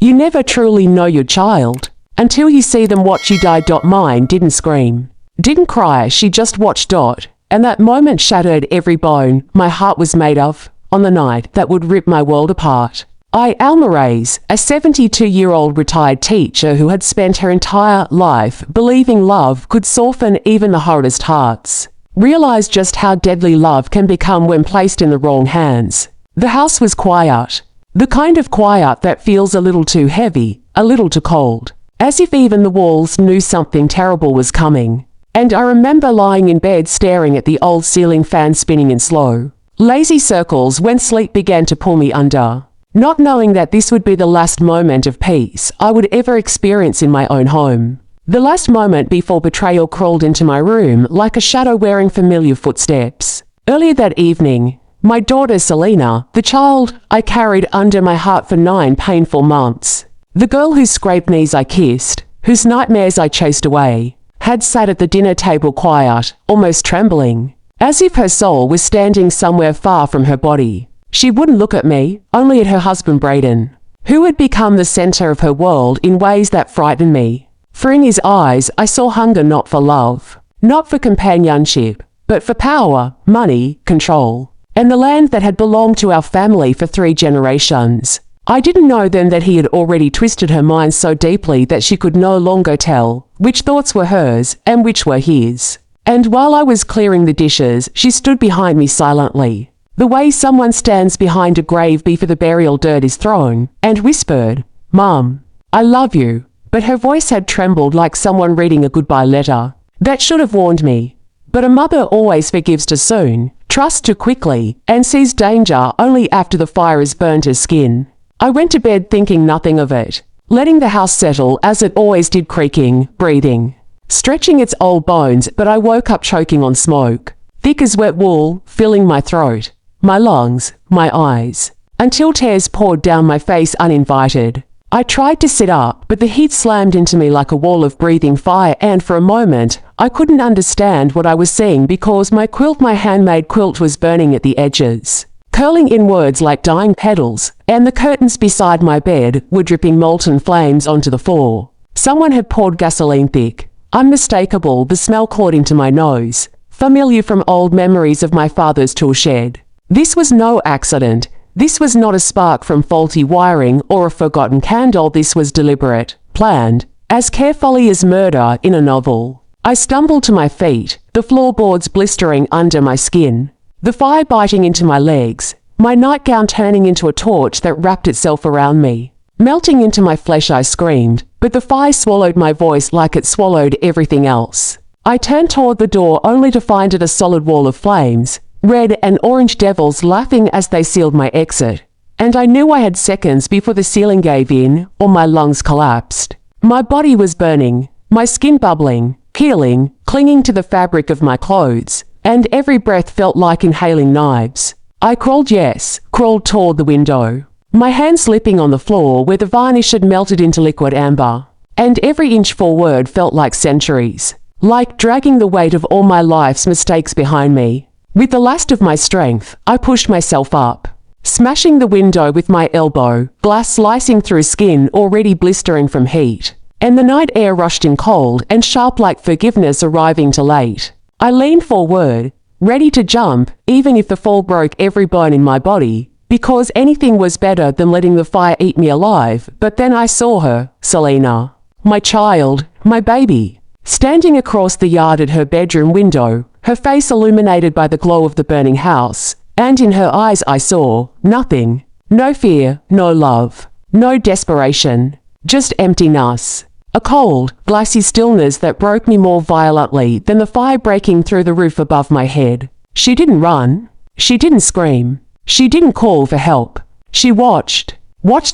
You never truly know your child until you see them watch you die. Mine didn't scream, didn't cry, she just watched. And that moment shattered every bone my heart was made of on the night that would rip my world apart. Alma Reyes, a 72-year-old retired teacher who had spent her entire life believing love could soften even the hardest hearts, realized just how deadly love can become when placed in the wrong hands. The house was quiet, the kind of quiet that feels a little too heavy, a little too cold, as if even the walls knew something terrible was coming. And I remember lying in bed staring at the old ceiling fan spinning in slow, lazy circles when sleep began to pull me under, not knowing that this would be the last moment of peace I would ever experience in my own home. The last moment before betrayal crawled into my room like a shadow wearing familiar footsteps. Earlier that evening, my daughter Selena, the child I carried under my heart for 9 painful months, the girl whose scraped knees I kissed, whose nightmares I chased away, had sat at the dinner table quiet, almost trembling, as if her soul was standing somewhere far from her body. She wouldn't look at me, only at her husband Braden, who had become the center of her world in ways that frightened me. For in his eyes I saw hunger not for love, not for companionship, but for power, money, control, and the land that had belonged to our family for 3 generations. I didn't know then that he had already twisted her mind so deeply that she could no longer tell which thoughts were hers and which were his. And while I was clearing the dishes, she stood behind me silently, the way someone stands behind a grave before the burial dirt is thrown, and whispered, "Mom, I love you." But her voice had trembled like someone reading a goodbye letter. That should have warned me. But a mother always forgives too soon, trusts too quickly, and sees danger only after the fire has burned her skin. I went to bed thinking nothing of it, letting the house settle as it always did, creaking, breathing, stretching its old bones. But I woke up choking on smoke, thick as wet wool, filling my throat, my lungs, my eyes, until tears poured down my face uninvited. I tried to sit up, but the heat slammed into me like a wall of breathing fire, and for a moment, I couldn't understand what I was seeing because my handmade quilt was burning at the edges, curling inwards like dying petals, and the curtains beside my bed were dripping molten flames onto the floor. Someone had poured gasoline thick, unmistakable. The smell caught into my nose, familiar from old memories of my father's tool shed. This was no accident. This was not a spark from faulty wiring or a forgotten candle. This was deliberate, planned, as carefully as murder in a novel. I stumbled to my feet, the floorboards blistering under my skin, the fire biting into my legs, my nightgown turning into a torch that wrapped itself around me. Melting into my flesh, I screamed, but the fire swallowed my voice like it swallowed everything else. I turned toward the door only to find it a solid wall of flames, red and orange devils laughing as they sealed my exit. And I knew I had seconds before the ceiling gave in or my lungs collapsed. My body was burning, my skin bubbling, peeling, clinging to the fabric of my clothes, and every breath felt like inhaling knives. I crawled toward the window, my hands slipping on the floor where the varnish had melted into liquid amber, and every inch forward felt like centuries, like dragging the weight of all my life's mistakes behind me. With the last of my strength, I pushed myself up, smashing the window with my elbow, glass slicing through skin already blistering from heat, and the night air rushed in cold and sharp like forgiveness arriving too late. I leaned forward, ready to jump, even if the fall broke every bone in my body, because anything was better than letting the fire eat me alive. But then I saw her, Selena, my child, my baby, standing across the yard at her bedroom window, her face illuminated by the glow of the burning house, and in her eyes I saw nothing. No fear, no love, no desperation, just emptiness. A cold, glassy stillness that broke me more violently than the fire breaking through the roof above my head. She didn't run. She didn't scream. She didn't call for help. She watched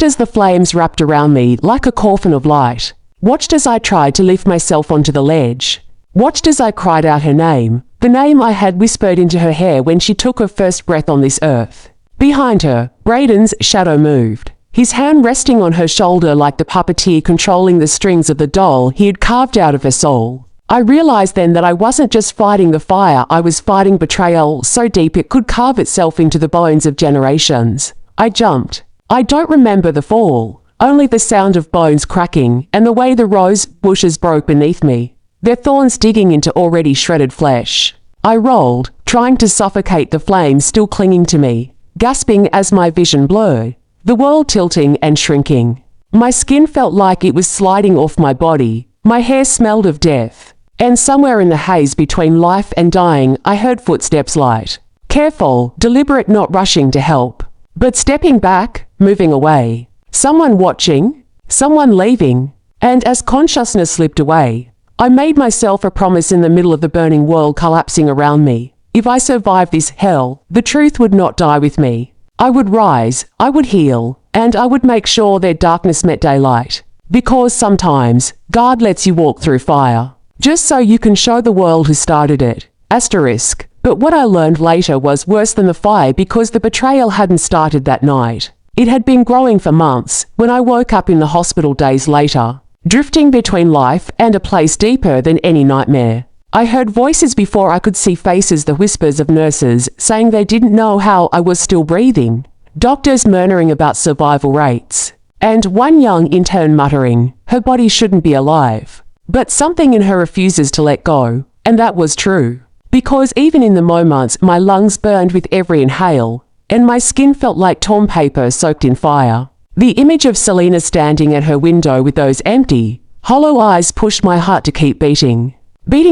as the flames wrapped around me like a coffin of light. Watched as I tried to lift myself onto the ledge. Watched as I cried out her name, the name I had whispered into her hair when she took her first breath on this earth. Behind her, Braden's shadow moved, his hand resting on her shoulder like the puppeteer controlling the strings of the doll he had carved out of her soul. I realized then that I wasn't just fighting the fire, I was fighting betrayal so deep it could carve itself into the bones of generations. I jumped. I don't remember the fall. only the sound of bones cracking and the way the rose bushes broke beneath me, their thorns digging into already shredded flesh. I rolled, trying to suffocate the flames still clinging to me, gasping as my vision blurred, the world tilting and shrinking. My skin felt like it was sliding off my body, my hair smelled of death, and somewhere in the haze between life and dying I heard footsteps light. Careful, deliberate, not rushing to help, but stepping back, moving away. Someone watching, someone leaving, and as consciousness slipped away, I made myself a promise in the middle of the burning world collapsing around me. If I survived this hell, the truth would not die with me. I would rise, I would heal, and I would make sure their darkness met daylight. Because sometimes, God lets you walk through fire, just so you can show the world who started it. Asterisk. But what I learned later was worse than the fire because the betrayal hadn't started that night. It had been growing for months when I woke up in the hospital days later, drifting between life and a place deeper than any nightmare. I heard voices before I could see faces, the whispers of nurses saying they didn't know how I was still breathing, doctors murmuring about survival rates, and one young intern muttering, her body shouldn't be alive. But something in her refuses to let go, and that was true. Because even in the moments my lungs burned with every inhale, and my skin felt like torn paper soaked in fire. The image of Selena standing at her window with those empty, hollow eyes pushed my heart to keep beating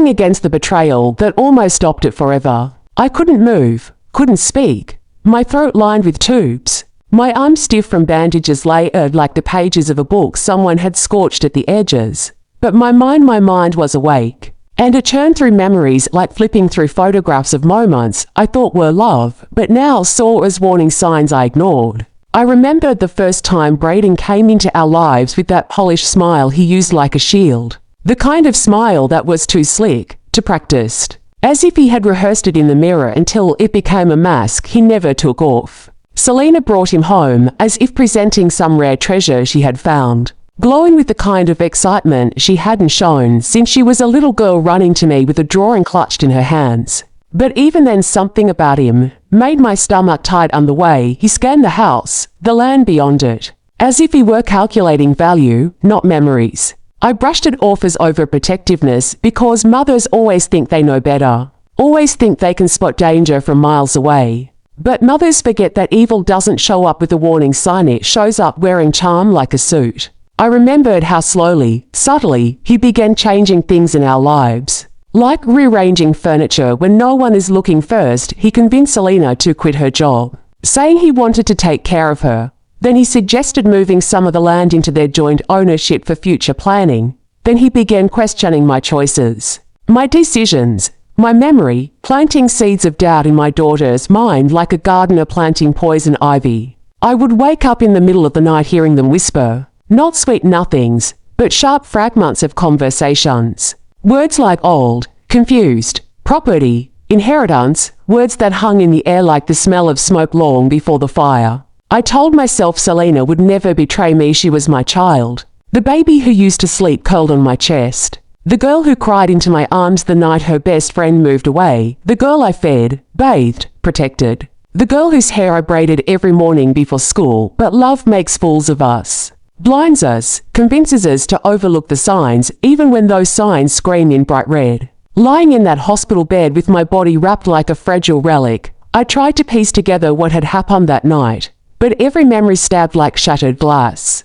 against the betrayal that almost stopped it forever. I couldn't move, couldn't speak, my throat lined with tubes, my arms stiff from bandages layered like the pages of a book someone had scorched at the edges. But my mind was awake. And it churned through memories like flipping through photographs of moments I thought were love, but now saw as warning signs I ignored. I remembered the first time Braden came into our lives with that polished smile he used like a shield. The kind of smile that was too slick, too practiced. As if he had rehearsed it in the mirror until it became a mask he never took off. Selena brought him home as if presenting some rare treasure she had found, glowing with the kind of excitement she hadn't shown since she was a little girl, running to me with a drawing clutched in her hands. But even then, something about him made my stomach tight on the way he scanned the house, the land beyond it, as if he were calculating value, not memories. I brushed it off as overprotectiveness because mothers always think they know better, always think they can spot danger from miles away. But mothers forget that evil doesn't show up with a warning sign, it shows up wearing charm like a suit. I remembered how slowly, subtly, he began changing things in our lives. Like rearranging furniture when no one is looking. First, he convinced Selena to quit her job, saying he wanted to take care of her. Then he suggested moving some of the land into their joint ownership for future planning. Then he began questioning my choices, my decisions, my memory, planting seeds of doubt in my daughter's mind like a gardener planting poison ivy. I would wake up in the middle of the night hearing them whisper. Not sweet nothings, but sharp fragments of conversations. Words like old, confused, property, inheritance, words that hung in the air like the smell of smoke long before the fire. I told myself Selena would never betray me. She was my child, the baby who used to sleep curled on my chest, the girl who cried into my arms the night her best friend moved away, the girl I fed, bathed, protected, the girl whose hair I braided every morning before school. But love makes fools of us. Blinds us, convinces us to overlook the signs, even when those signs scream in bright red. Lying in that hospital bed with my body wrapped like a fragile relic, I tried to piece together what had happened that night, but every memory stabbed like shattered glass.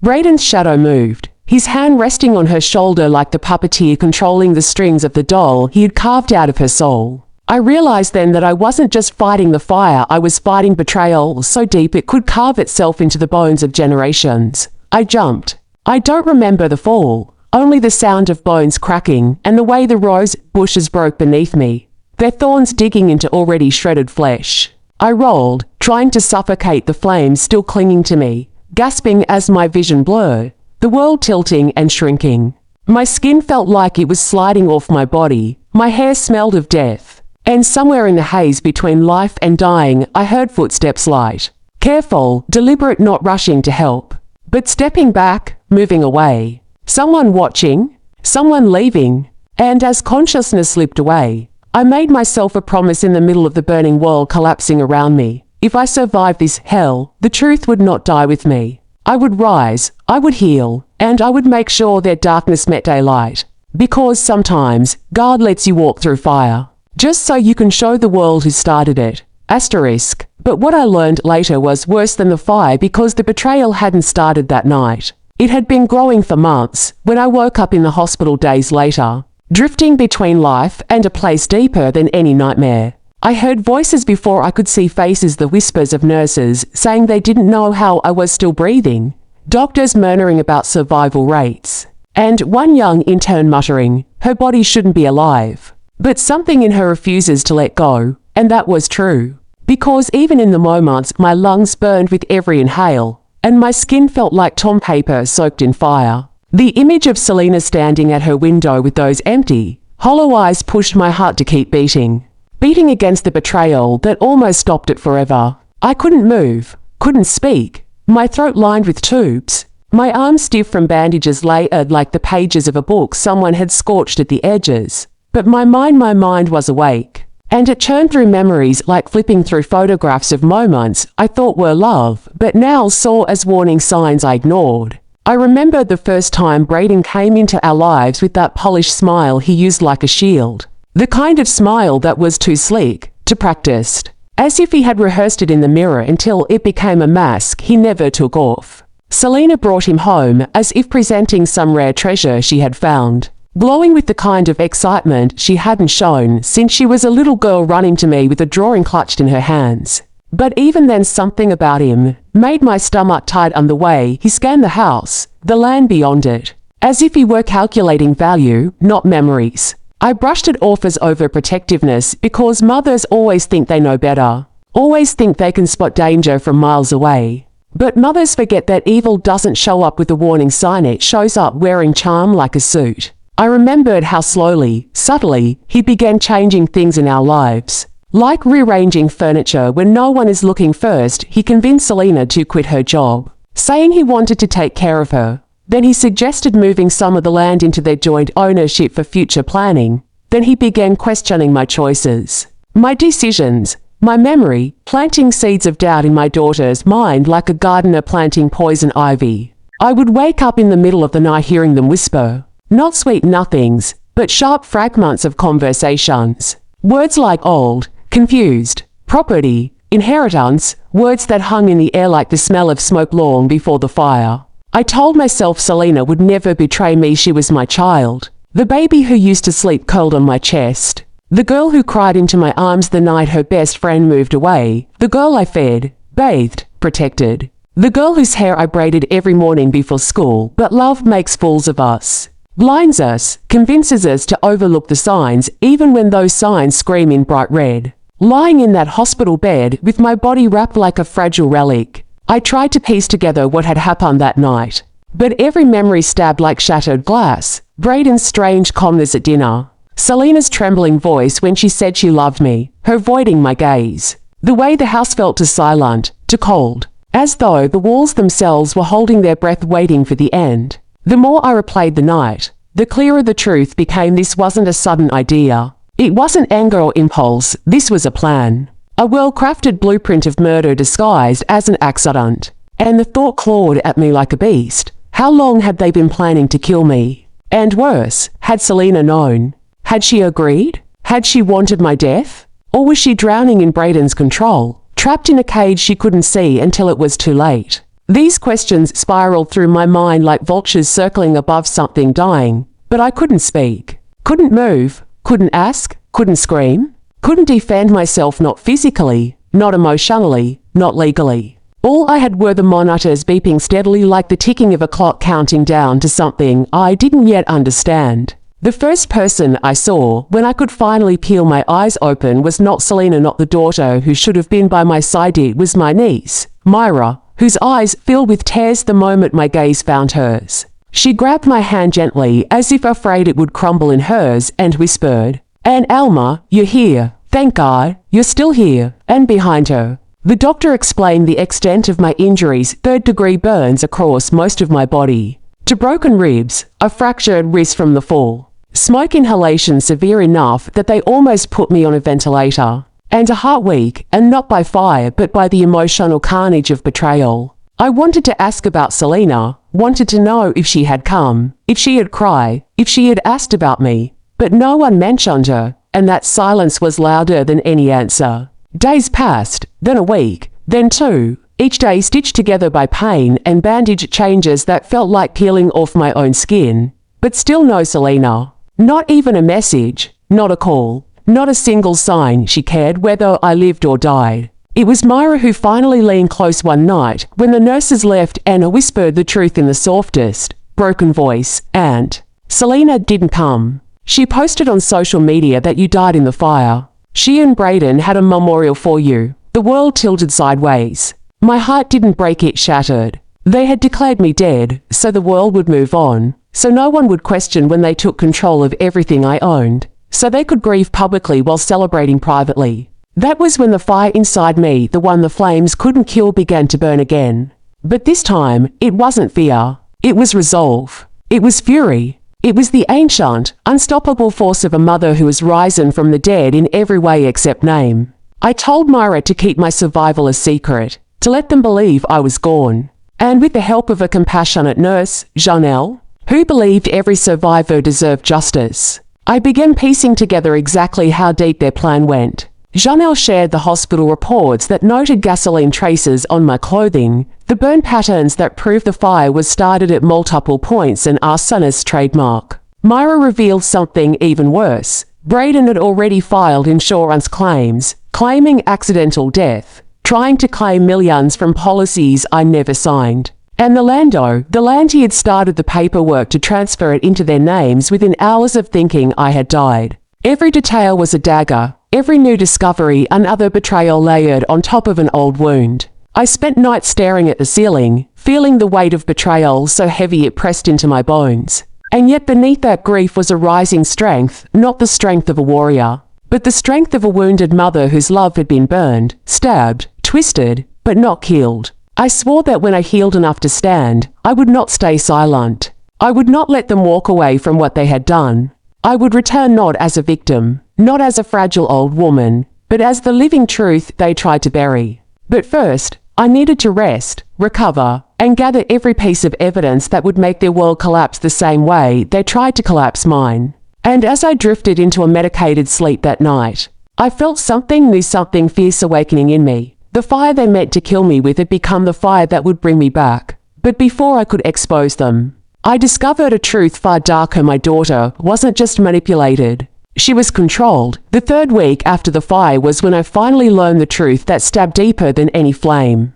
Braden's shadow moved, his hand resting on her shoulder like the puppeteer controlling the strings of the doll he had carved out of her soul. I realized then that I wasn't just fighting the fire, I was fighting betrayal so deep it could carve itself into the bones of generations. I jumped. I don't remember the fall, only the sound of bones cracking and the way the rose bushes broke beneath me, their thorns digging into already shredded flesh. I rolled, trying to suffocate the flames still clinging to me, gasping as my vision blurred, the world tilting and shrinking. My skin felt like it was sliding off my body, my hair smelled of death. And somewhere in the haze between life and dying, I heard footsteps light. Careful, deliberate, not rushing to help, but stepping back, moving away. Someone watching, someone leaving, and as consciousness slipped away, I made myself a promise in the middle of the burning world collapsing around me. If I survived this hell, the truth would not die with me. I would rise, I would heal, and I would make sure their darkness met daylight. Because sometimes, God lets you walk through fire, just so you can show the world who started it. Asterisk. But what I learned later was worse than the fire because the betrayal hadn't started that night. It had been growing for months when I woke up in the hospital days later, drifting between life and a place deeper than any nightmare. I heard voices before I could see faces, the whispers of nurses saying they didn't know how I was still breathing, doctors murmuring about survival rates, and one young intern muttering, her body shouldn't be alive. But something in her refuses to let go, and that was true. Because even in the moments my lungs burned with every inhale, and my skin felt like tom paper soaked in fire. The image of Selena standing at her window with those empty, hollow eyes pushed my heart to keep beating against the betrayal that almost stopped it forever. I couldn't move, couldn't speak, my throat lined with tubes, my arms stiff from bandages layered like the pages of a book someone had scorched at the edges. But my mind was awake, and it churned through memories like flipping through photographs of moments I thought were love, but now saw as warning signs I ignored. I remembered the first time Braden came into our lives with that polished smile he used like a shield. The kind of smile that was too slick, too practiced, as if he had rehearsed it in the mirror until it became a mask he never took off. Selena brought him home as if presenting some rare treasure she had found, glowing with the kind of excitement she hadn't shown since she was a little girl, running to me with a drawing clutched in her hands. But even then, something about him made my stomach tight on the way he scanned the house, the land beyond it, as if he were calculating value, not memories. I brushed it off as overprotectiveness because mothers always think they know better, always think they can spot danger from miles away. But mothers forget that evil doesn't show up with a warning sign, it shows up wearing charm like a suit. I remembered how slowly, subtly, he began changing things in our lives. Like rearranging furniture when no one is looking. First, he convinced Selena to quit her job, saying he wanted to take care of her. Then he suggested moving some of the land into their joint ownership for future planning. Then he began questioning my choices, my decisions, my memory, planting seeds of doubt in my daughter's mind like a gardener planting poison ivy. I would wake up in the middle of the night hearing them whisper, not sweet nothings, but sharp fragments of conversations. Words like old, confused, property, inheritance, words that hung in the air like the smell of smoke long before the fire. I told myself Selena would never betray me. She was my child, the baby who used to sleep curled on my chest, the girl who cried into my arms the night her best friend moved away, the girl I fed, bathed, protected, the girl whose hair I braided every morning before school. But love makes fools of us, blinds us, convinces us to overlook the signs, even when those signs scream in bright red. Lying in that hospital bed with my body wrapped like a fragile relic, I tried to piece together what had happened that night. But every memory stabbed like shattered glass. Braden's strange calmness at dinner, Selena's trembling voice when she said she loved me, her avoiding my gaze, the way the house felt too silent, too cold, as though the walls themselves were holding their breath waiting for the end. The more I replayed the night, the clearer the truth became. This wasn't a sudden idea. It wasn't anger or impulse. This was a plan. A well-crafted blueprint of murder disguised as an accident. And the thought clawed at me like a beast. How long had they been planning to kill me? And worse, had Selena known? Had she agreed? Had she wanted my death? Or was she drowning in Braden's control, trapped in a cage she couldn't see until it was too late? These questions spiraled through my mind like vultures circling above something dying. But I couldn't speak, couldn't move, couldn't ask, couldn't scream. Couldn't defend myself, not physically, not emotionally, not legally. All I had were the monitors beeping steadily like the ticking of a clock counting down to something I didn't yet understand. The first person I saw when I could finally peel my eyes open was not Selena, not the daughter who should have been by my side. It was my niece, Myra, whose eyes filled with tears the moment my gaze found hers. She grabbed my hand gently as if afraid it would crumble in hers and whispered, "And Alma, you're here. Thank God, you're still here." And behind her, the doctor explained the extent of my injuries: third-degree burns across most of my body, to broken ribs, a fractured wrist from the fall, smoke inhalation severe enough that they almost put me on a ventilator, and a heart weak, and not by fire but by the emotional carnage of betrayal. I wanted to ask about Selena, wanted to know if she had come, if she had cried, if she had asked about me, but no one mentioned her, and that silence was louder than any answer. Days passed, then a week, then two, each day stitched together by pain and bandage changes that felt like peeling off my own skin. But still no Selena. Not even a message, not a call, not a single sign she cared whether I lived or died. It was Myra who finally leaned close one night when the nurses left and whispered the truth in the softest, broken voice, and Selena didn't come. She posted on social media that you died in the fire. She and Braden had a memorial for you. The world tilted sideways. My heart didn't break, it shattered. They had declared me dead, so the world would move on. So no one would question when they took control of everything I owned. So they could grieve publicly while celebrating privately. That was when the fire inside me, the one the flames couldn't kill, began to burn again. But this time, it wasn't fear. It was resolve. It was fury. It was the ancient, unstoppable force of a mother who has risen from the dead in every way except name. I told Myra to keep my survival a secret, to let them believe I was gone. And with the help of a compassionate nurse, Janelle, who believed every survivor deserved justice, I began piecing together exactly how deep their plan went. Janelle shared the hospital reports that noted gasoline traces on my clothing, the burn patterns that proved the fire was started at multiple points, and arsonist's trademark. Myra revealed something even worse. Braden had already filed insurance claims, claiming accidental death, trying to claim millions from policies I never signed. And the land he had started the paperwork to transfer it into their names within hours of thinking I had died. Every detail was a dagger, every new discovery another betrayal layered on top of an old wound. I spent nights staring at the ceiling, feeling the weight of betrayal so heavy it pressed into my bones. And yet beneath that grief was a rising strength, not the strength of a warrior, but the strength of a wounded mother whose love had been burned, stabbed, twisted, but not killed. I swore that when I healed enough to stand, I would not stay silent. I would not let them walk away from what they had done. I would return not as a victim, not as a fragile old woman, but as the living truth they tried to bury. But first, I needed to rest, recover, and gather every piece of evidence that would make their world collapse the same way they tried to collapse mine. And as I drifted into a medicated sleep that night, I felt something new, something fierce awakening in me. The fire they meant to kill me with had become the fire that would bring me back. But before I could expose them, I discovered a truth far darker. My daughter wasn't just manipulated. She was controlled. The third week after the fire was when I finally learned the truth that stabbed deeper than any flame.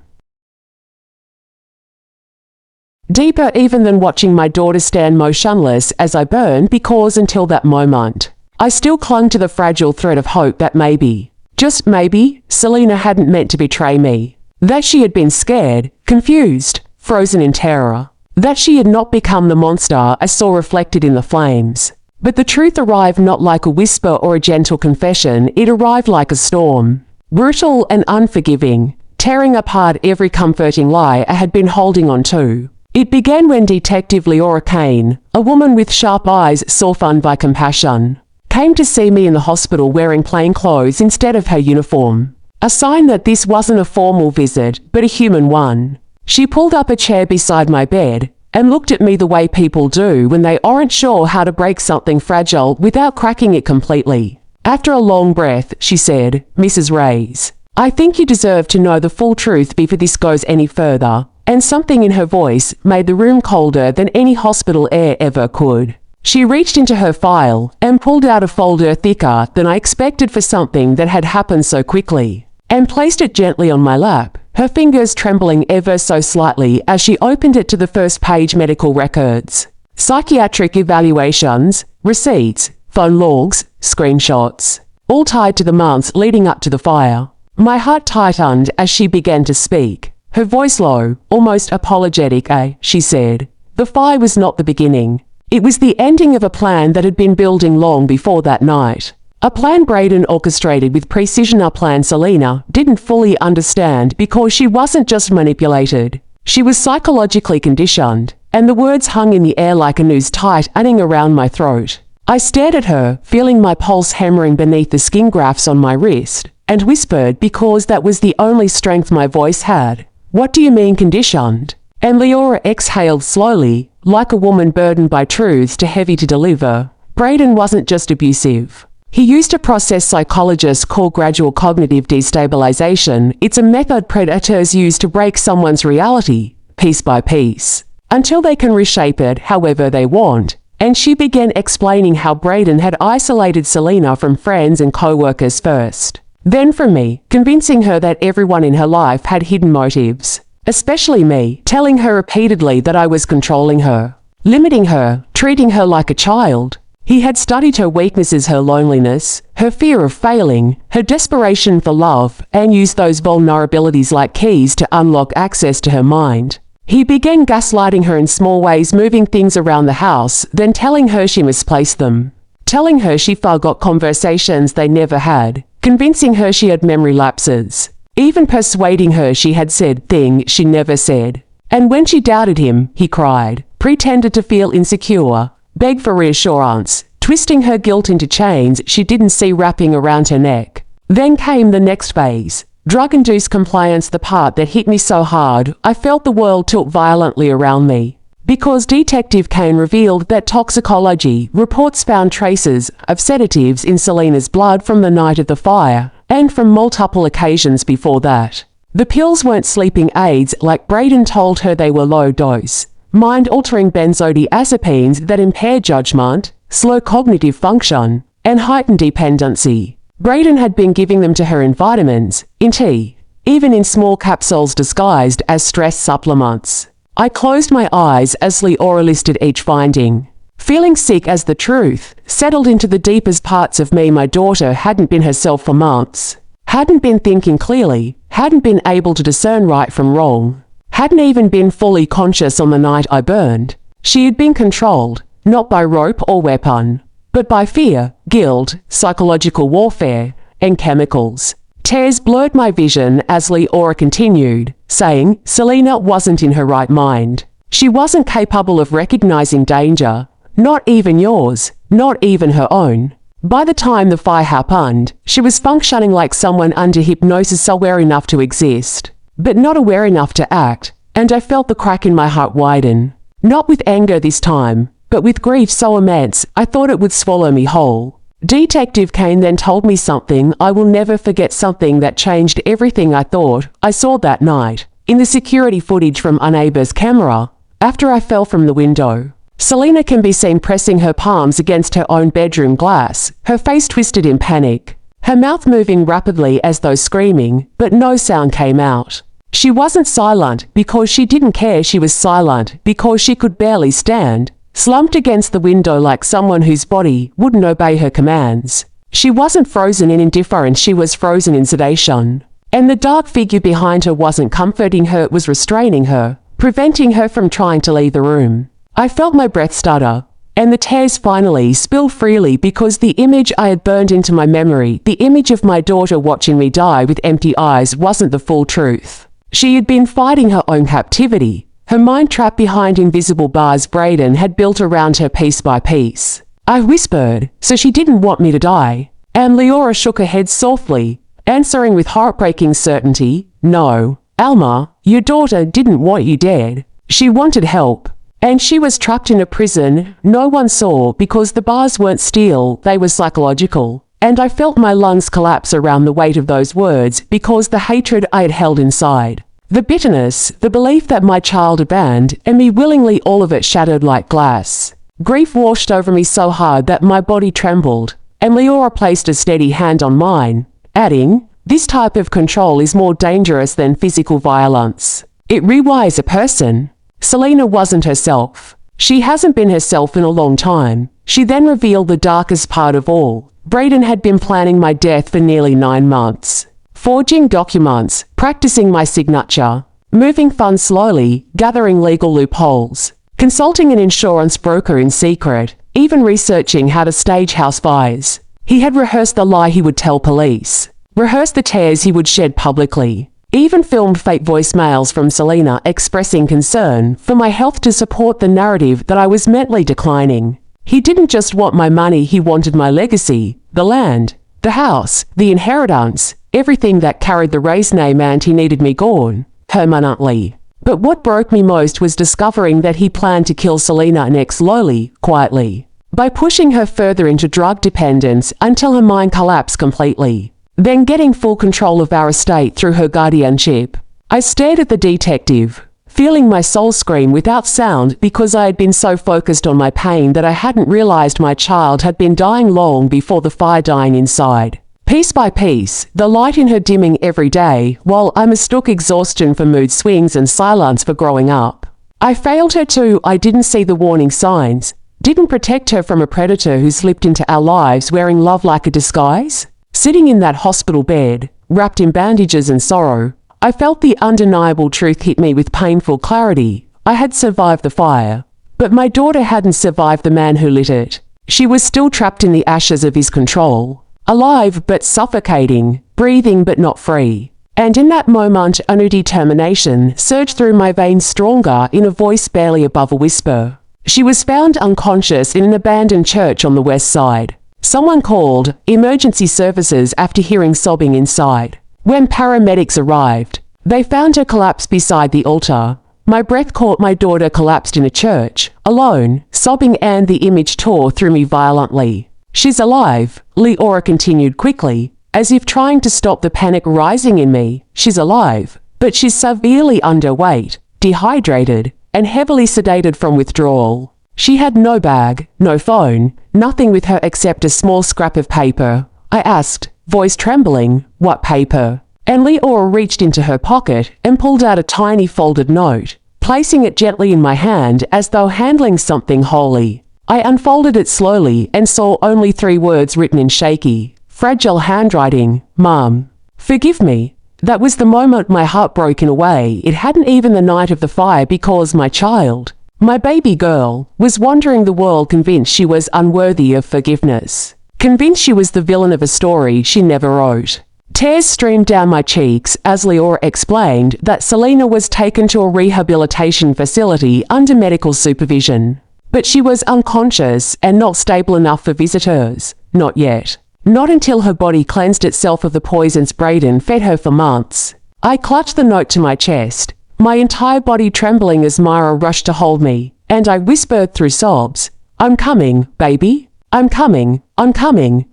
Deeper even than watching my daughter stand motionless as I burned, because until that moment, I still clung to the fragile thread of hope that maybe, just maybe, Selena hadn't meant to betray me. That she had been scared, confused, frozen in terror. That she had not become the monster I saw reflected in the flames. But the truth arrived not like a whisper or a gentle confession, it arrived like a storm. Brutal and unforgiving, tearing apart every comforting lie I had been holding on to. It began when Detective Leora Kane, a woman with sharp eyes softened by compassion, came to see me in the hospital wearing plain clothes instead of her uniform. A sign that this wasn't a formal visit, but a human one. She pulled up a chair beside my bed and looked at me the way people do when they aren't sure how to break something fragile without cracking it completely. After a long breath, she said, "Mrs. Reyes, I think you deserve to know the full truth before this goes any further." And something in her voice made the room colder than any hospital air ever could. She reached into her file and pulled out a folder thicker than I expected for something that had happened so quickly, and placed it gently on my lap, her fingers trembling ever so slightly as she opened it to the first page: medical records, psychiatric evaluations, receipts, phone logs, screenshots, all tied to the months leading up to the fire. My heart tightened as she began to speak. Her voice low, almost apologetic. She said, "The fire was not the beginning. It was the ending of a plan that had been building long before that night. A plan Braden orchestrated with precision, a plan Selena didn't fully understand because she wasn't just manipulated. She was psychologically conditioned." And the words hung in the air like a noose tightening around my throat. I stared at her, feeling my pulse hammering beneath the skin grafts on my wrist. and whispered because that was the only strength my voice had. "What do you mean conditioned?" And Leora exhaled slowly, like a woman burdened by truths too heavy to deliver. Braden wasn't just abusive. He used a process psychologists call gradual cognitive destabilization. It's a method predators use to break someone's reality, piece by piece, until they can reshape it however they want. And she began explaining how Braden had isolated Selena from friends and co-workers first, then from me, convincing her that everyone in her life had hidden motives, especially me, telling her repeatedly that I was controlling her, limiting her, treating her like a child. He had studied her weaknesses, her loneliness, her fear of failing, her desperation for love, and used those vulnerabilities like keys to unlock access to her mind. He began gaslighting her in small ways, moving things around the house, then telling her she misplaced them, telling her she forgot conversations they never had, convincing her she had memory lapses, even persuading her she had said things she never said. And when she doubted him, he cried, pretended to feel insecure, begged for reassurance, twisting her guilt into chains she didn't see wrapping around her neck. Then came the next phase. Drug-induced compliance, the part that hit me so hard, I felt the world tilt violently around me. Because Detective Kane revealed that toxicology reports found traces of sedatives in Selena's blood from the night of the fire, and from multiple occasions before that. The pills weren't sleeping aids like Braden told her, they were low-dose, mind-altering benzodiazepines that impair judgment, slow cognitive function, and heighten dependency. Braden had been giving them to her in vitamins, in tea, even in small capsules disguised as stress supplements. I closed my eyes as Leora listed each finding. Feeling sick as the truth settled into the deepest parts of me. My daughter hadn't been herself for months, hadn't been thinking clearly, hadn't been able to discern right from wrong, hadn't even been fully conscious on the night I burned. She had been controlled, not by rope or weapon, but by fear, guilt, psychological warfare, and chemicals. Tears blurred my vision as Leora continued, saying, Selena wasn't in her right mind. She wasn't capable of recognizing danger, not even yours, not even her own. By the time the fire happened, she was functioning like someone under hypnosis, aware enough to exist, but not aware enough to act, and I felt the crack in my heart widen. Not with anger this time, but with grief so immense I thought it would swallow me whole. Detective Kane then told me something I will never forget, something that changed everything I thought I saw that night. In the security footage from a neighbor's camera, after I fell from the window, Selena can be seen pressing her palms against her own bedroom glass, her face twisted in panic, her mouth moving rapidly as though screaming, but no sound came out. She wasn't silent because she didn't care, she was silent because she could barely stand, slumped against the window like someone whose body wouldn't obey her commands. She wasn't frozen in indifference, she was frozen in sedation. And the dark figure behind her wasn't comforting her, it was restraining her, preventing her from trying to leave the room. I felt my breath stutter, and the tears finally spilled freely because the image I had burned into my memory, the image of my daughter watching me die with empty eyes, wasn't the full truth. She had been fighting her own captivity, her mind trapped behind invisible bars Braden had built around her piece by piece. I whispered, so she didn't want me to die. And Leora shook her head softly, answering with heartbreaking certainty, no, Alma, your daughter didn't want you dead. She wanted help. And she was trapped in a prison no one saw because the bars weren't steel, they were psychological. And I felt my lungs collapse around the weight of those words because the hatred I had held inside, the bitterness, the belief that my child abandoned and me willingly, all of it shattered like glass. Grief washed over me so hard that my body trembled, and Leora placed a steady hand on mine, adding, this type of control is more dangerous than physical violence. It rewires a person. Selena wasn't herself. She hasn't been herself in a long time. She then revealed the darkest part of all. Braden had been planning my death for nearly 9 months. Forging documents, practicing my signature, moving funds slowly, gathering legal loopholes, consulting an insurance broker in secret, even researching how to stage house fires. He had rehearsed the lie he would tell police, rehearsed the tears he would shed publicly, even filmed fake voicemails from Selena expressing concern for my health to support the narrative that I was mentally declining. He didn't just want my money, he wanted my legacy, the land, the house, the inheritance, everything that carried the race name and he needed me gone, permanently. But what broke me most was discovering that he planned to kill Selena next slowly, quietly, by pushing her further into drug dependence until her mind collapsed completely, then getting full control of our estate through her guardianship. I stared at the detective, feeling my soul scream without sound because I had been so focused on my pain that I hadn't realized my child had been dying long before the fire dying inside. Piece by piece, the light in her dimming every day, while I mistook exhaustion for mood swings and silence for growing up. I failed her too. I didn't see the warning signs, didn't protect her from a predator who slipped into our lives wearing love like a disguise. Sitting in that hospital bed, wrapped in bandages and sorrow, I felt the undeniable truth hit me with painful clarity. I had survived the fire, but my daughter hadn't survived the man who lit it. She was still trapped in the ashes of his control. Alive but suffocating, breathing but not free. And in that moment, a new determination surged through my veins, stronger, in a voice barely above a whisper. She was found unconscious in an abandoned church on the west side. Someone called emergency services after hearing sobbing inside. When paramedics arrived, they found her collapsed beside the altar. My breath caught. My daughter collapsed in a church, alone, sobbing, and the image tore through me violently. She's alive, Leora continued quickly, as if trying to stop the panic rising in me. She's alive, but she's severely underweight, dehydrated, and heavily sedated from withdrawal. She had no bag, no phone, nothing with her except a small scrap of paper. I asked, voice trembling, what paper? And Leora reached into her pocket and pulled out a tiny folded note, placing it gently in my hand as though handling something holy. I unfolded it slowly and saw only 3 words written in shaky, fragile handwriting: Mom, forgive me. That was the moment my heart broke in a way it hadn't even the night of the fire, because my child, my baby girl, was wandering the world convinced she was unworthy of forgiveness, convinced she was the villain of a story she never wrote. Tears streamed down my cheeks as Leora explained that Selena was taken to a rehabilitation facility under medical supervision. But she was unconscious and not stable enough for visitors. Not yet. Not until her body cleansed itself of the poisons Braden fed her for months. I clutched the note to my chest, my entire body trembling as Myra rushed to hold me, and I whispered through sobs, I'm coming, baby. I'm coming,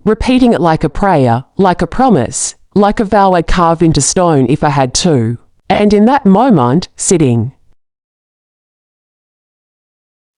repeating it like a prayer, like a promise, like a vow I'd carve into stone if I had to. And in that moment, sitting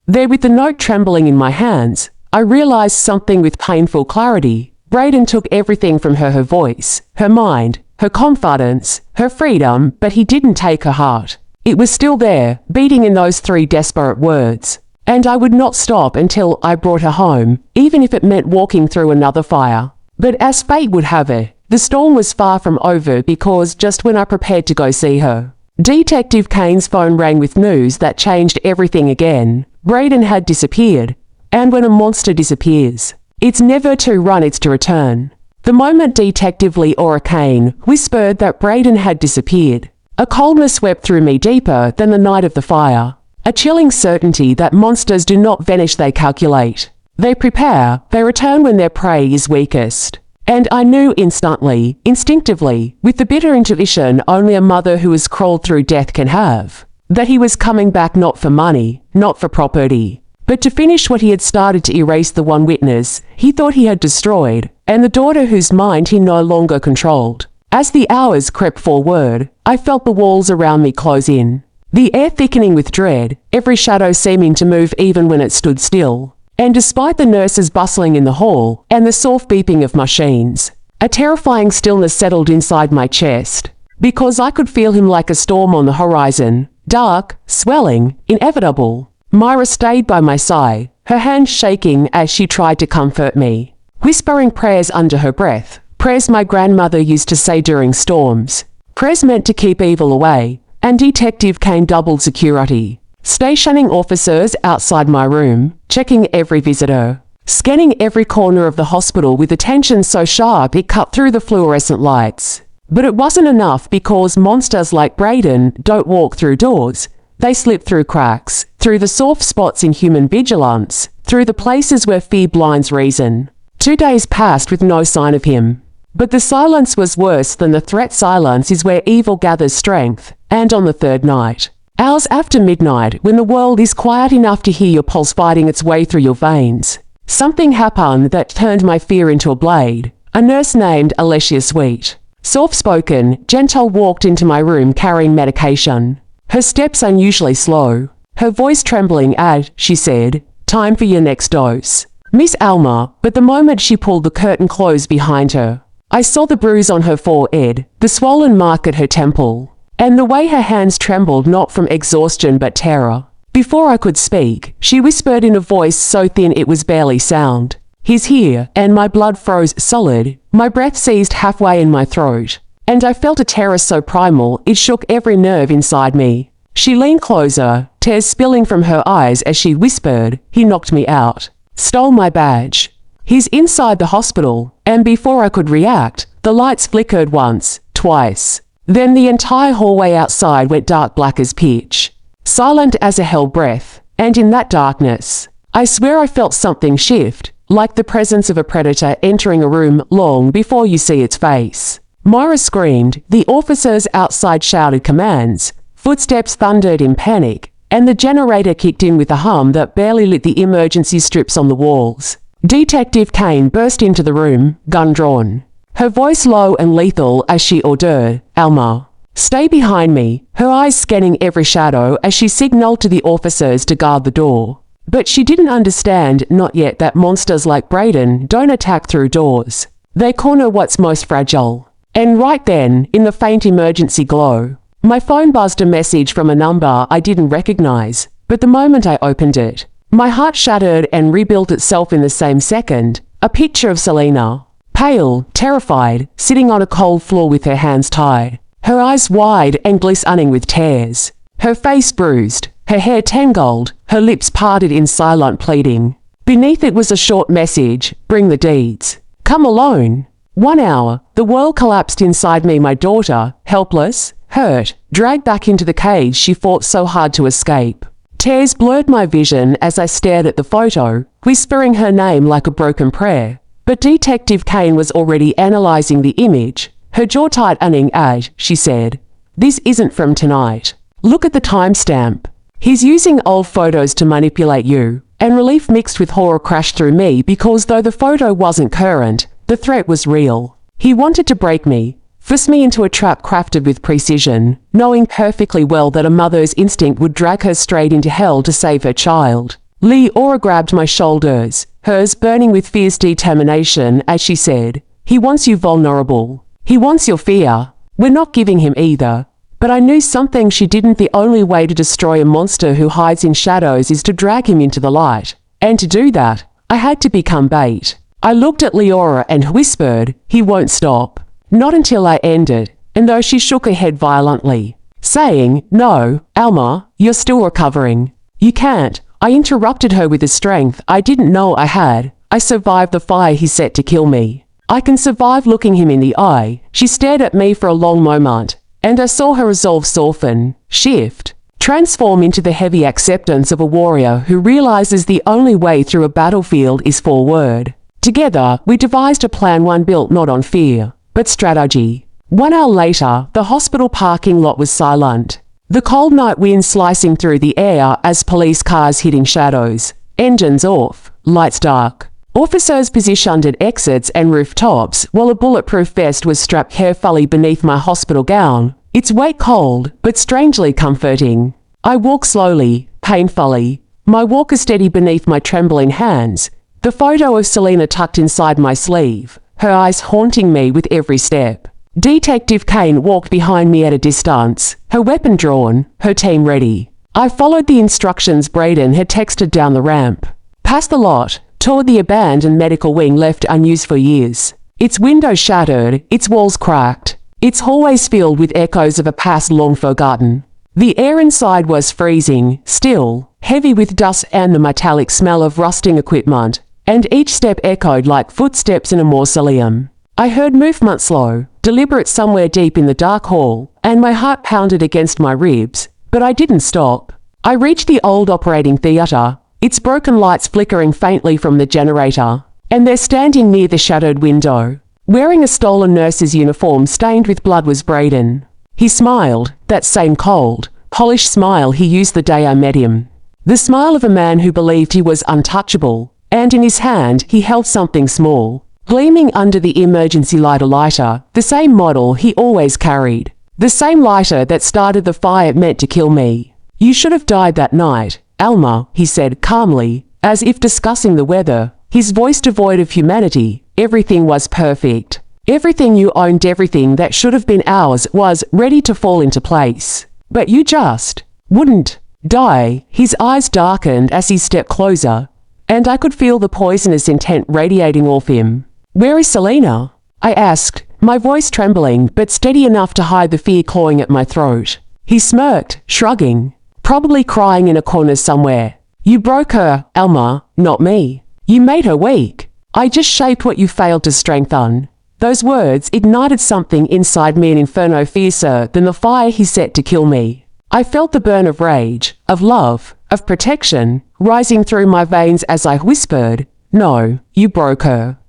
there with the note trembling in my hands, I realized something with painful clarity. Braden took everything from her: her voice, her mind, her confidence, her freedom, but he didn't take her heart. It was still there, beating in those 3 desperate words. And I would not stop until I brought her home, even if it meant walking through another fire. But as fate would have it, the storm was far from over, because just when I prepared to go see her, Detective Kane's phone rang with news that changed everything again. Braden had disappeared, and when a monster disappears, it's never to run, it's to return. The moment Detective Leora Kane whispered that Braden had disappeared, a coldness swept through me deeper than the night of the fire. A chilling certainty that monsters do not vanish, they calculate. They prepare, they return when their prey is weakest. And I knew instantly, instinctively, with the bitter intuition only a mother who has crawled through death can have, that he was coming back, not for money, not for property, but to finish what he had started, to erase the one witness he thought he had destroyed, and the daughter whose mind he no longer controlled. As the hours crept forward, I felt the walls around me close in, the air thickening with dread, every shadow seeming to move even when it stood still. And despite the nurses bustling in the hall and the soft beeping of machines, a terrifying stillness settled inside my chest, because I could feel him like a storm on the horizon, dark, swelling, inevitable. Myra stayed by my side, her hand shaking as she tried to comfort me, whispering prayers under her breath, prayers my grandmother used to say during storms, prayers meant to keep evil away. And Detective Kane doubled security, stationing officers outside my room, checking every visitor, scanning every corner of the hospital with attention so sharp it cut through the fluorescent lights. But it wasn't enough, because monsters like Braden don't walk through doors. They slip through cracks, through the soft spots in human vigilance, through the places where fear blinds reason. 2 days passed with no sign of him. But the silence was worse than the threat. Silence is where evil gathers strength. And on the third night, hours after midnight, when the world is quiet enough to hear your pulse fighting its way through your veins, something happened that turned my fear into a blade. A nurse named Alessia Sweet, soft-spoken, gentle, walked into my room carrying medication. Her steps unusually slow, her voice trembling as she said, "Time for your next dose, Miss Alma." But the moment she pulled the curtain close behind her, I saw the bruise on her forehead, the swollen mark at her temple, and the way her hands trembled, not from exhaustion but terror. Before I could speak, she whispered in a voice so thin it was barely sound, "He's here," and my blood froze solid, my breath seized halfway in my throat, and I felt a terror so primal it shook every nerve inside me. She leaned closer, tears spilling from her eyes as she whispered, "He knocked me out, stole my badge. He's inside the hospital." And before I could react, the lights flickered once, twice. Then the entire hallway outside went dark, black as pitch, silent as a hell breath. And in that darkness, I swear I felt something shift, like the presence of a predator entering a room long before you see its face. Moira screamed, the officers outside shouted commands, footsteps thundered in panic, and the generator kicked in with a hum that barely lit the emergency strips on the walls. Detective Kane burst into the room, gun drawn, her voice low and lethal as she ordered, "Alma, stay behind me," her eyes scanning every shadow as she signaled to the officers to guard the door. But she didn't understand, not yet, that monsters like Braden don't attack through doors. They corner what's most fragile. And right then, in the faint emergency glow, my phone buzzed a message from a number I didn't recognize. But the moment I opened it, my heart shattered and rebuilt itself in the same second. A picture of Selena, pale, terrified, sitting on a cold floor with her hands tied, her eyes wide and glistening with tears, her face bruised, her hair tangled, her lips parted in silent pleading. Beneath it was a short message, "Bring the deeds. Come alone." 1 hour, the world collapsed inside me. My daughter, helpless, hurt, dragged back into the cage she fought so hard to escape. Tears blurred my vision as I stared at the photo, whispering her name like a broken prayer. But Detective Kane was already analyzing the image, her jaw tightening as she said, "This isn't from tonight. Look at the timestamp. He's using old photos to manipulate you." And relief mixed with horror crashed through me because though the photo wasn't current, the threat was real. He wanted to break me, force me into a trap crafted with precision, knowing perfectly well that a mother's instinct would drag her straight into hell to save her child. Leora grabbed my shoulders, hers burning with fierce determination as she said, "He wants you vulnerable. He wants your fear. We're not giving him either." But I knew something she didn't. The only way to destroy a monster who hides in shadows is to drag him into the light. And to do that, I had to become bait. I looked at Leora and whispered, "He won't stop. Not until I end it." And though she shook her head violently, saying, "No, Alma, you're still recovering. You can't." I interrupted her with a strength I didn't know I had. "I survived the fire he set to kill me. I can survive." Looking him in the eye, she stared at me for a long moment, and I saw her resolve soften, shift, transform into the heavy acceptance of a warrior who realizes the only way through a battlefield is forward. Together, we devised a plan, one built not on fear, but strategy. 1 hour later, the hospital parking lot was silent. The cold night wind slicing through the air as police cars hitting shadows, engines off, lights dark. Officers positioned at exits and rooftops, while a bulletproof vest was strapped carefully beneath my hospital gown, its weight cold, but strangely comforting. I walked slowly, painfully, my walker steady beneath my trembling hands, the photo of Selena tucked inside my sleeve, her eyes haunting me with every step. Detective Kane walked behind me at a distance, her weapon drawn, her team ready. I followed the instructions Braden had texted down the ramp, past the lot, toward the abandoned medical wing left unused for years. Its windows shattered, its walls cracked, its hallways filled with echoes of a past long forgotten. The air inside was freezing, still, heavy with dust and the metallic smell of rusting equipment, and each step echoed like footsteps in a mausoleum. I heard movement slow, deliberate somewhere deep in the dark hall, and my heart pounded against my ribs, but I didn't stop. I reached the old operating theatre, its broken lights flickering faintly from the generator, and there standing near the shadowed window Wearing a stolen nurse's uniform stained with blood was Braden. He smiled, that same cold, polished smile he used the day I met him. The smile of a man who believed he was untouchable, and in his hand he held something small, gleaming under the emergency lighter, the same model he always carried. The same lighter that started the fire meant to kill me. You should have died that night, Alma, he said calmly, as if discussing the weather, his voice devoid of humanity. Everything was perfect. Everything you owned, everything that should have been ours was ready to fall into place. But you just wouldn't die. His eyes darkened as he stepped closer, and I could feel the poisonous intent radiating off him. "Where is Selena?" I asked, my voice trembling but steady enough to hide the fear clawing at my throat. He smirked, shrugging. "Probably crying in a corner somewhere. You broke her, Alma, not me. You made her weak. I just shaped what you failed to strengthen." Those words ignited something inside me, an inferno fiercer than the fire he set to kill me. I felt the burn of rage, of love, of protection, rising through my veins as I whispered, "No, you broke her.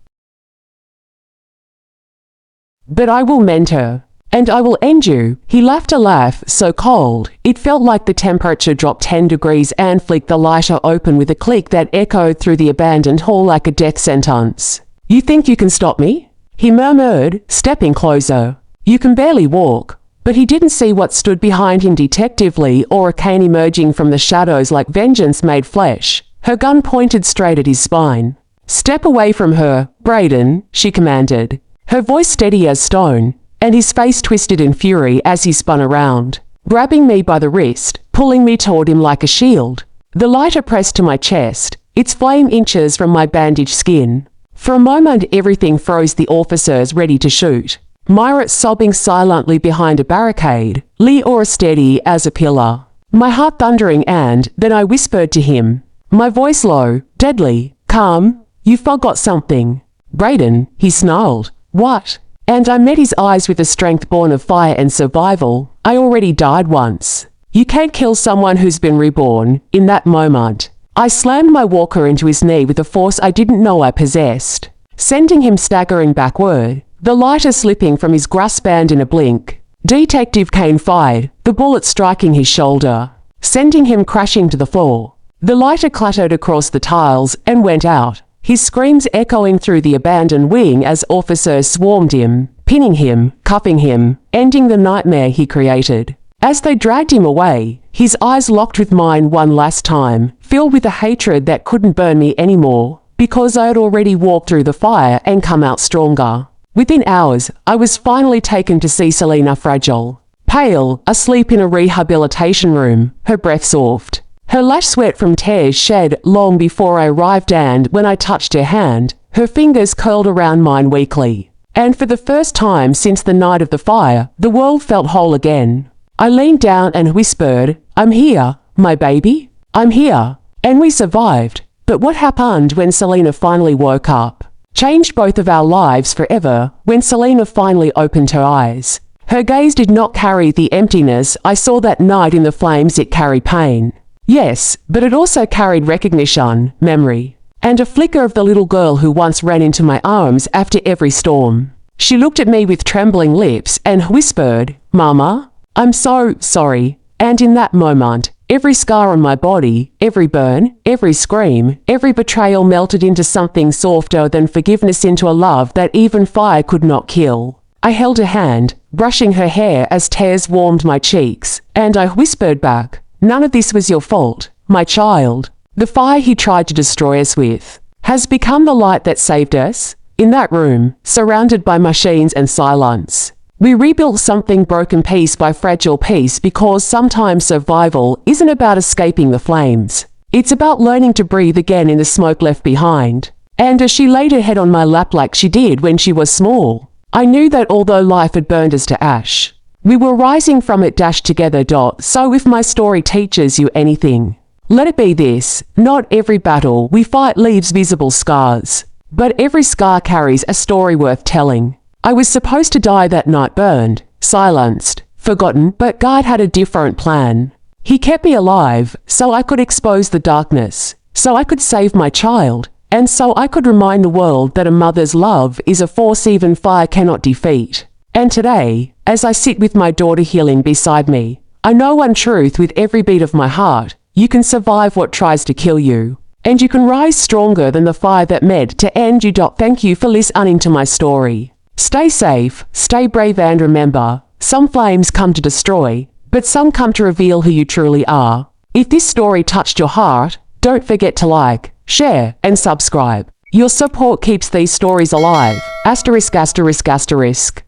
But I will mend her. And I will end you." He laughed a laugh so cold, it felt like the temperature dropped 10 degrees and flicked the lighter open with a click that echoed through the abandoned hall like a death sentence. "You think you can stop me?" he murmured, stepping closer. "You can barely walk." But he didn't see what stood behind him detectively, or a cane emerging from the shadows like vengeance made flesh, her gun pointed straight at his spine. "Step away from her, Braden," she commanded, her voice steady as stone, and his face twisted in fury as he spun around, grabbing me by the wrist, pulling me toward him like a shield. The lighter pressed to my chest, its flame inches from my bandaged skin. For a moment everything froze, the officers ready to shoot, Myra sobbing silently behind a barricade, Leora steady as a pillar, my heart thundering, and then I whispered to him, my voice low, deadly, calm, "You forgot something." "Braden," he snarled. "What?" And I met his eyes with a strength born of fire and survival. "I already died once. You can't kill someone who's been reborn." In that moment, I slammed my walker into his knee with a force I didn't know I possessed, sending him staggering backward, the lighter slipping from his grasp band in a blink. Detective Kane fired, the bullet striking his shoulder, sending him crashing to the floor. The lighter clattered across the tiles and went out, his screams echoing through the abandoned wing as officers swarmed him, pinning him, cuffing him, ending the nightmare he created. As they dragged him away, his eyes locked with mine one last time, filled with a hatred that couldn't burn me anymore, because I had already walked through the fire and come out stronger. Within hours, I was finally taken to see Selena, fragile, pale, asleep in a rehabilitation room, her breath soft, her lash sweat from tears shed long before I arrived, and when I touched her hand, her fingers curled around mine weakly. And for the first time since the night of the fire, the world felt whole again. I leaned down and whispered, "I'm here, my baby. I'm here." And we survived. But what happened when Selena finally woke up changed both of our lives forever. When Selena finally opened her eyes, her gaze did not carry the emptiness I saw that night in the flames. It carried pain. Yes, but it also carried recognition, memory, and a flicker of the little girl who once ran into my arms after every storm. She looked at me with trembling lips and whispered, "Mama, I'm so sorry." And in that moment, every scar on my body, every burn, every scream, every betrayal melted into something softer than forgiveness, into a love that even fire could not kill. I held her hand, brushing her hair as tears warmed my cheeks, and I whispered back, "None of this was your fault, my child. The fire he tried to destroy us with has become the light that saved us." In that room, surrounded by machines and silence, we rebuilt something broken piece by fragile piece, because sometimes survival isn't about escaping the flames. It's about learning to breathe again in the smoke left behind. And as she laid her head on my lap like she did when she was small, I knew that although life had burned us to ash, we were rising from it dashed together. So if my story teaches you anything, let it be this: not every battle we fight leaves visible scars, but every scar carries a story worth telling. I was supposed to die that night, burned, silenced, forgotten, but God had a different plan. He kept me alive so I could expose the darkness, so I could save my child, And so I could remind the world that a mother's love is a force even fire cannot defeat. And today, as I sit with my daughter healing beside me, I know one truth with every beat of my heart: you can survive what tries to kill you. And you can rise stronger than the fire that meant to end you. Thank you for listening to my story. Stay safe, stay brave, and remember, some flames come to destroy, but some come to reveal who you truly are. If this story touched your heart, don't forget to like, share, and subscribe. Your support keeps these stories alive. ******.